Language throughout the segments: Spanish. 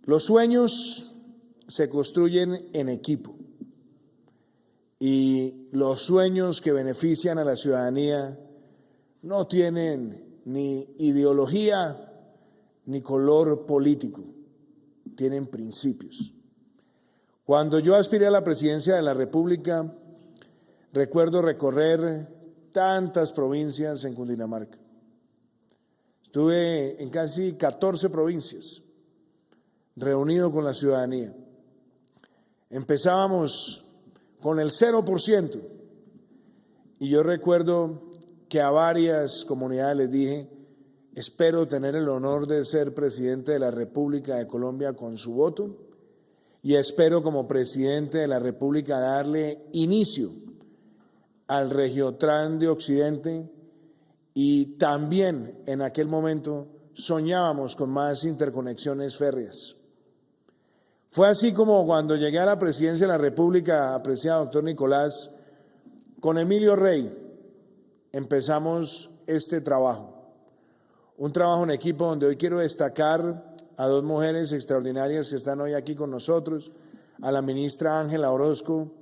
Los sueños se construyen en equipo y los sueños que benefician a la ciudadanía no tienen ni ideología ni color político, tienen principios. Cuando yo aspiré a la presidencia de la República, recuerdo recorrer tantas provincias en Cundinamarca. Estuve en casi 14 provincias, reunido con la ciudadanía. Empezábamos con el 0%, y yo recuerdo que a varias comunidades les dije: espero tener el honor de ser presidente de la República de Colombia con su voto, y espero como presidente de la República darle inicio al Regiotran de Occidente, y también en aquel momento soñábamos con más interconexiones férreas. Fue así como cuando llegué a la presidencia de la República, apreciado doctor Nicolás, con Emilio Rey empezamos este trabajo. Un trabajo en equipo donde hoy quiero destacar a dos mujeres extraordinarias que están hoy aquí con nosotros, a la ministra Ángela Orozco,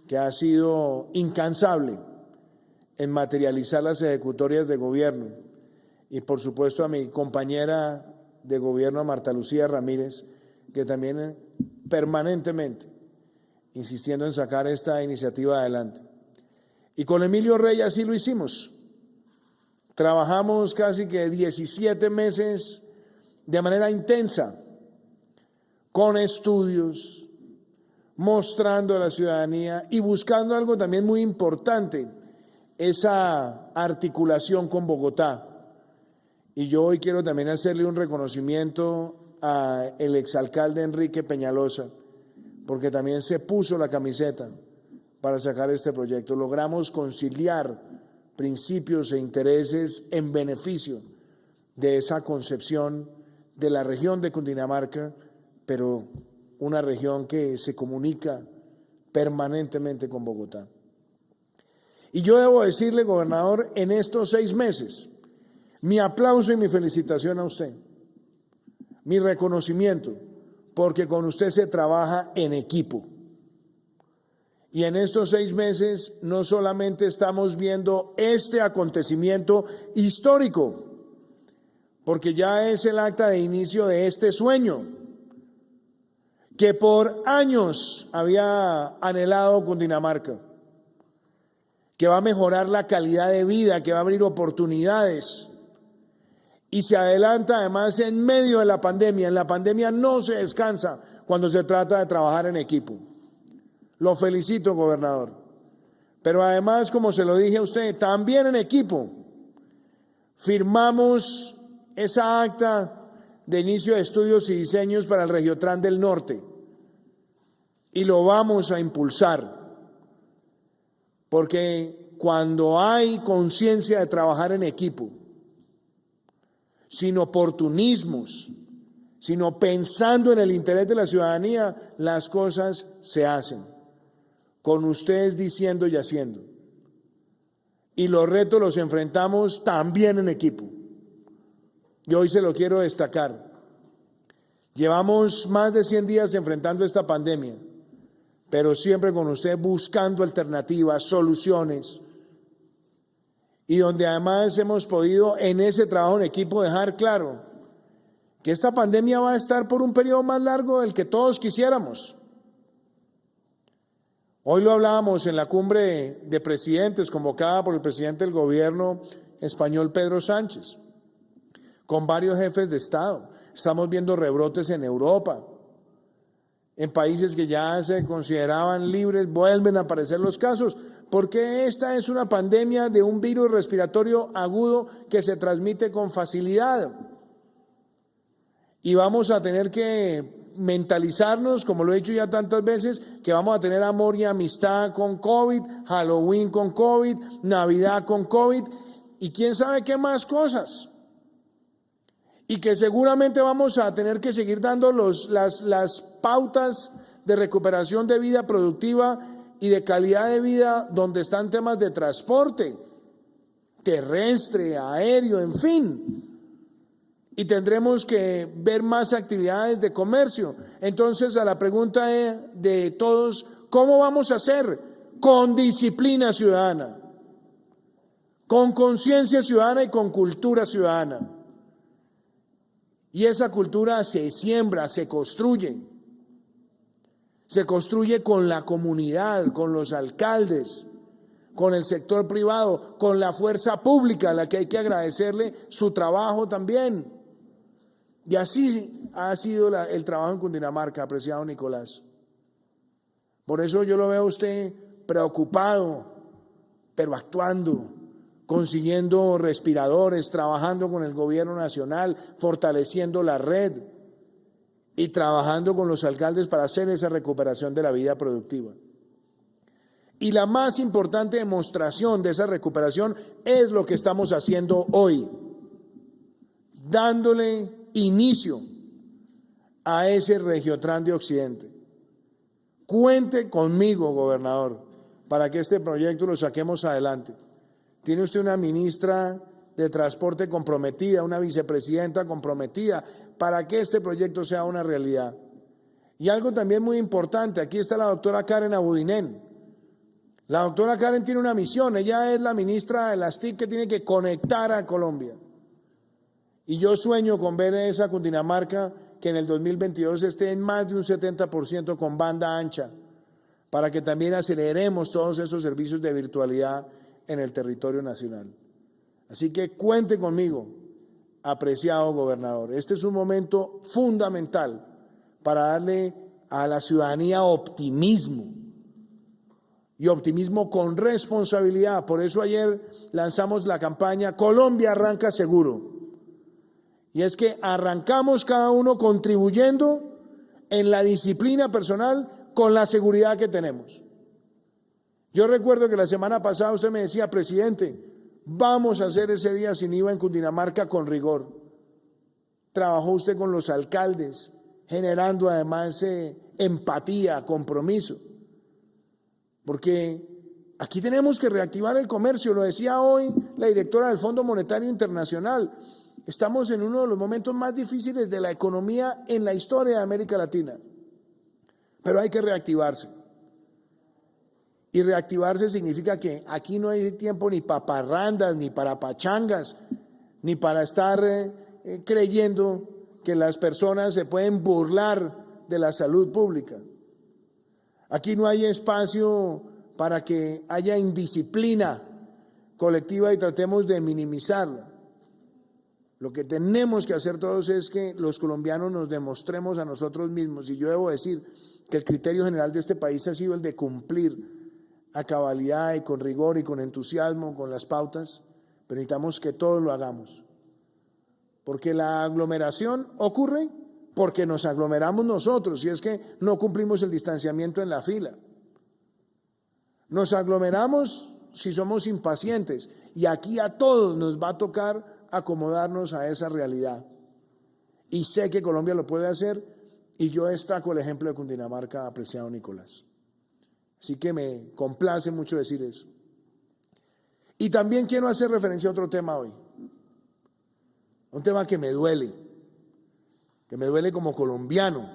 que ha sido incansable en materializar las ejecutorias de gobierno, y por supuesto a mi compañera de gobierno, a Marta Lucía Ramírez, que también permanentemente insistiendo en sacar esta iniciativa adelante. Y con Emilio Rey así lo hicimos. Trabajamos casi que 17 meses de manera intensa, con estudios, mostrando a la ciudadanía y buscando algo también muy importante, esa articulación con Bogotá. Y yo hoy quiero también hacerle un reconocimiento al exalcalde Enrique Peñalosa, porque también se puso la camiseta para sacar este proyecto. Logramos conciliar principios e intereses en beneficio de esa concepción de la región de Cundinamarca, pero una región que se comunica permanentemente con Bogotá. Y yo debo decirle, gobernador, en estos 6 meses, mi aplauso y mi felicitación a usted, mi reconocimiento, porque con usted se trabaja en equipo. Y en estos 6 meses no solamente estamos viendo este acontecimiento histórico, porque ya es el acta de inicio de este sueño que por años había anhelado Cundinamarca, que va a mejorar la calidad de vida, que va a abrir oportunidades, y se adelanta además en medio de la pandemia. En la pandemia no se descansa cuando se trata de trabajar en equipo. Lo felicito, gobernador. Pero además, como se lo dije a usted, también en equipo firmamos esa acta de inicio de estudios y diseños para el Regiotran del Norte, y lo vamos a impulsar, porque cuando hay conciencia de trabajar en equipo, sin oportunismos, sino pensando en el interés de la ciudadanía, las cosas se hacen, con ustedes diciendo y haciendo. Y los retos los enfrentamos también en equipo. Y hoy se lo quiero destacar. Llevamos más de 100 días enfrentando esta pandemia, pero siempre con usted buscando alternativas, soluciones, y donde además hemos podido en ese trabajo en equipo dejar claro que esta pandemia va a estar por un periodo más largo del que todos quisiéramos. Hoy lo hablábamos en la cumbre de presidentes convocada por el presidente del gobierno español, Pedro Sánchez, con varios jefes de Estado. Estamos viendo rebrotes en Europa. En países que ya se consideraban libres vuelven a aparecer los casos, porque esta es una pandemia de un virus respiratorio agudo que se transmite con facilidad. Y vamos a tener que mentalizarnos, como lo he dicho ya tantas veces, que vamos a tener amor y amistad con COVID, Halloween con COVID, Navidad con COVID y quién sabe qué más cosas. Y que seguramente vamos a tener que seguir dando las pautas de recuperación de vida productiva y de calidad de vida, donde están temas de transporte terrestre, aéreo, en fin. y tendremos que ver más actividades de comercio. Entonces, a la pregunta de todos, ¿cómo vamos a hacer? Con disciplina ciudadana, con conciencia ciudadana y con cultura ciudadana. Y esa cultura se siembra, se construye con la comunidad, con los alcaldes, con el sector privado, con la fuerza pública, a la que hay que agradecerle su trabajo también. Y así ha sido el trabajo en Cundinamarca, apreciado Nicolás. Por eso yo lo veo a usted preocupado, pero actuando, consiguiendo respiradores, trabajando con el gobierno nacional, fortaleciendo la red y trabajando con los alcaldes para hacer esa recuperación de la vida productiva. Y la más importante demostración de esa recuperación es lo que estamos haciendo hoy, dándole inicio a ese Regiotran de Occidente. Cuente conmigo, gobernador, para que este proyecto lo saquemos adelante. Tiene usted una ministra de Transporte comprometida, una vicepresidenta comprometida para que este proyecto sea una realidad. Y algo también muy importante, aquí está la doctora Karen Abudinen. La doctora Karen tiene una misión, ella es la ministra de las TIC que tiene que conectar a Colombia. Y yo sueño con ver esa Cundinamarca que en el 2022 esté en más de un 70% con banda ancha, para que también aceleremos todos esos servicios de virtualidad en el territorio nacional. Así que cuente conmigo, apreciado gobernador. Este es un momento fundamental para darle a la ciudadanía optimismo, y optimismo con responsabilidad. Por eso ayer lanzamos la campaña Colombia arranca seguro. Y es que arrancamos cada uno contribuyendo en la disciplina personal con la seguridad que tenemos. Yo recuerdo que la semana pasada usted me decía, presidente, vamos a hacer ese día sin IVA en Cundinamarca con rigor. Trabajó usted con los alcaldes, generando además empatía, compromiso. Porque aquí tenemos que reactivar el comercio, lo decía hoy la directora del Fondo Monetario Internacional. Estamos en uno de los momentos más difíciles de la economía en la historia de América Latina, pero hay que reactivarse. Y reactivarse significa que aquí no hay tiempo ni para parrandas, ni para pachangas, ni para estar creyendo que las personas se pueden burlar de la salud pública. Aquí no hay espacio para que haya indisciplina colectiva y tratemos de minimizarla. Lo que tenemos que hacer todos es que los colombianos nos demostremos a nosotros mismos, y yo debo decir que el criterio general de este país ha sido el de cumplir a cabalidad y con rigor y con entusiasmo con las pautas, pero necesitamos que todos lo hagamos. Porque la aglomeración ocurre porque nos aglomeramos nosotros, y es que no cumplimos el distanciamiento en la fila. Nos aglomeramos si somos impacientes, y aquí a todos nos va a tocar acomodarnos a esa realidad. Y sé que Colombia lo puede hacer, y yo destaco el ejemplo de Cundinamarca, apreciado Nicolás. Así que me complace mucho decir eso. Y también quiero hacer referencia a otro tema hoy, un tema que me duele como colombiano,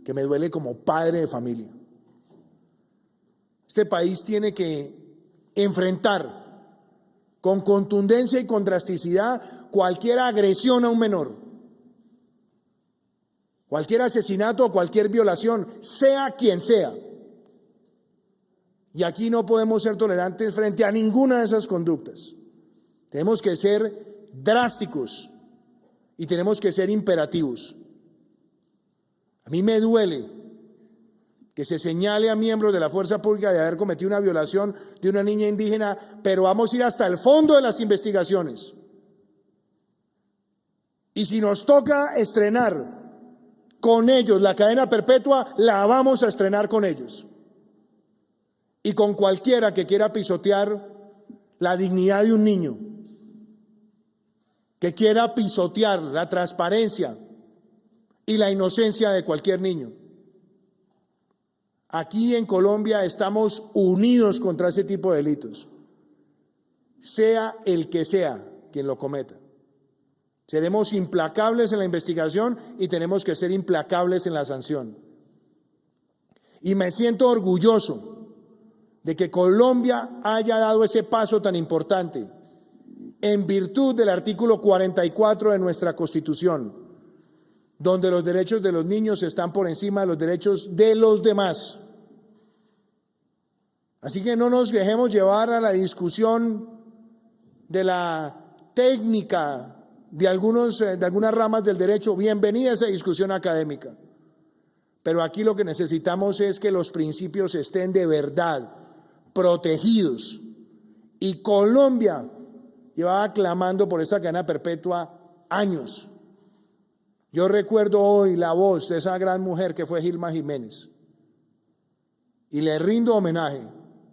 que me duele como padre de familia. Este país tiene que enfrentar con contundencia y con drasticidad cualquier agresión a un menor, cualquier asesinato o cualquier violación, sea quien sea. Y aquí no podemos ser tolerantes frente a ninguna de esas conductas. Tenemos que ser drásticos y tenemos que ser imperativos. A mí me duele que se señale a miembros de la fuerza pública de haber cometido una violación de una niña indígena, pero vamos a ir hasta el fondo de las investigaciones. Y si nos toca estrenar con ellos la cadena perpetua, la vamos a estrenar con ellos. Y con cualquiera que quiera pisotear la dignidad de un niño, que quiera pisotear la transparencia y la inocencia de cualquier niño. Aquí en Colombia estamos unidos contra ese tipo de delitos, sea el que sea quien lo cometa. Seremos implacables en la investigación y tenemos que ser implacables en la sanción. Y me siento orgulloso de que Colombia haya dado ese paso tan importante en virtud del artículo 44 de nuestra Constitución, donde los derechos de los niños están por encima de los derechos de los demás. Así que no nos dejemos llevar a la discusión de la técnica de algunas ramas del derecho. Bienvenida esa discusión académica. Pero aquí lo que necesitamos es que los principios estén de verdad protegidos. Y Colombia llevaba clamando por esa cadena perpetua años. Yo recuerdo hoy la voz de esa gran mujer que fue Gilma Jiménez. Y le rindo homenaje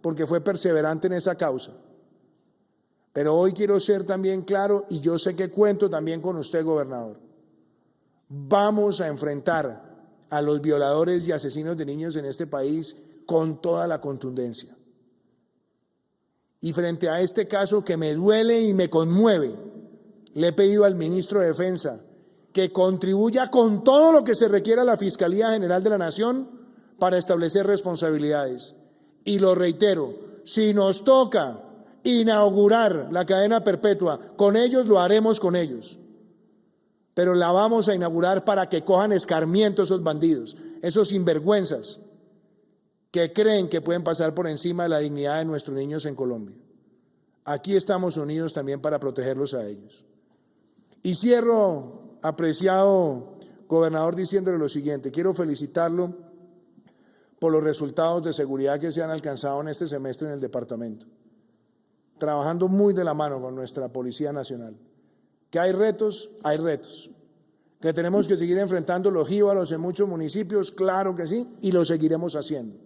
porque fue perseverante en esa causa. Pero hoy quiero ser también claro, y yo sé que cuento también con usted, gobernador. Vamos a enfrentar a los violadores y asesinos de niños en este país con toda la contundencia. Y frente a este caso que me duele y me conmueve, le he pedido al ministro de Defensa que contribuya con todo lo que se requiera a la Fiscalía General de la Nación para establecer responsabilidades. Y lo reitero, si nos toca inaugurar la cadena perpetua con ellos, lo haremos con ellos. Pero la vamos a inaugurar para que cojan escarmiento esos bandidos, esos sinvergüenzas que creen que pueden pasar por encima de la dignidad de nuestros niños en Colombia. Aquí estamos unidos también para protegerlos a ellos. Y cierro, apreciado gobernador, diciéndole lo siguiente. Quiero felicitarlo por los resultados de seguridad que se han alcanzado en este semestre en el departamento, trabajando muy de la mano con nuestra Policía Nacional. Que hay retos, que tenemos que seguir enfrentando los jíbaros en muchos municipios, claro que sí, y lo seguiremos haciendo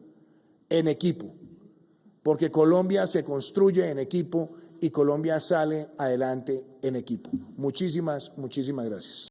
en equipo, porque Colombia se construye en equipo y Colombia sale adelante en equipo. Muchísimas gracias.